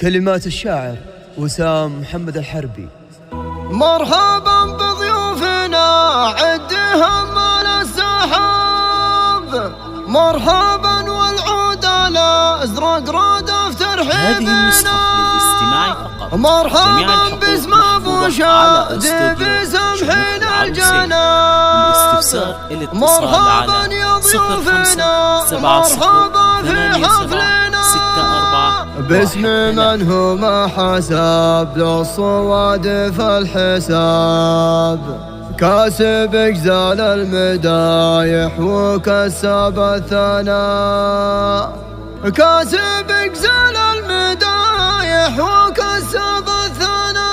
كلمات الشاعر وسام محمد الحربي. مرحبا بضيوفنا عدهم على السحاب، مرحبا والعود على ازرق رادف ترحيبنا. هذه النسخة للاستماع فقط. مرحبا باسم ابو شادي بسمحين الجناب. مرحبا يا ضيوفنا، مرحبا في حفلنا. باسم من هو ما حسب للصوادف الحساب، كاسب اجزال المدايح وكسب الثناء، كاسب اجزال المدايح وكسب الثناء.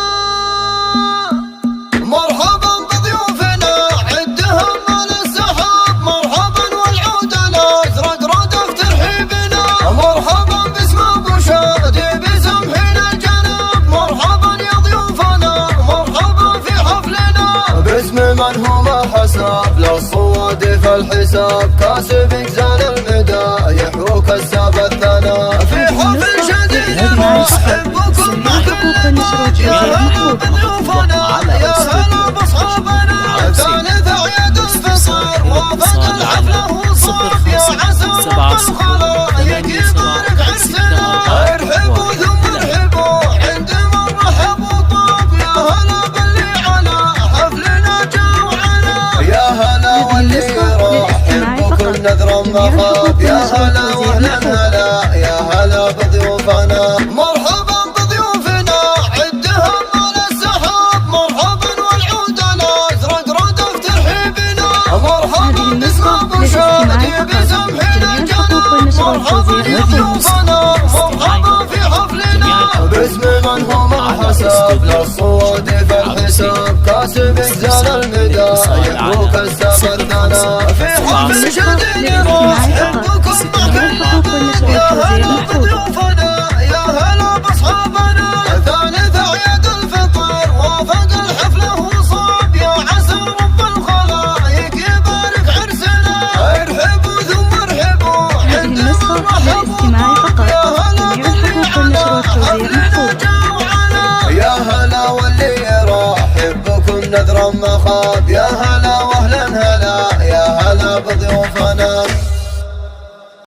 مرحبا بضيوفنا عدهم على السحاب، مرحبا والعود الازرق ردف ترحيبنا. مرحبا باسم ابو شادي بسمحين الجناب، مرحبا يا ضيوفنا، مرحبا في حفلنا. باسم من هو ما حسب للصوادف الحساب، كاسب اجزال المدايح وكسب الثناء. في حفل شديد نرحب بكم محبوبنا، يا هلا بضيوفنا، يا هلا باصحابنا. ثالث اعياد الفصل وفد الحفله وصف، يا عسى رب الخلايق يبارك عرسنا. ارحبوا ثم ارحبوا عند من رحب وطاب، يا هلا باللي على حفلنا جوعنا. يا هلا واللي يرحب بكل نذر ما خاب، يا هلا واهلا هلا، يا هلا بضيوفنا. مرحبا بضيوفنا عدهم على السحاب، مرحبا والعود الازرق ردف ترحيبنا. مرحبا باسم ابو شادي بسمحين الجناب، مرحبا يا ضيوفنا، مرحبا في حفلنا. باسم من هو ما حسب للصوادف الحساب، كاسب اجزال المدايح وكسب الثناء. في حفل شديد نرحب بكم محبوبنا، يا هلا بضيوفنا، يا هلا باصحابنا. ثالث اعياد الفطر وفد الحفله وصاب، يا عسى رب الخلايق يبارك عرسنا. ارحبوا ثم ارحبوا عند من رحب وطاب، يا هلا باللي على حفلنا جوعنا. يا هلا واللي يرحب بكم نذرا ما خاب، يا هلا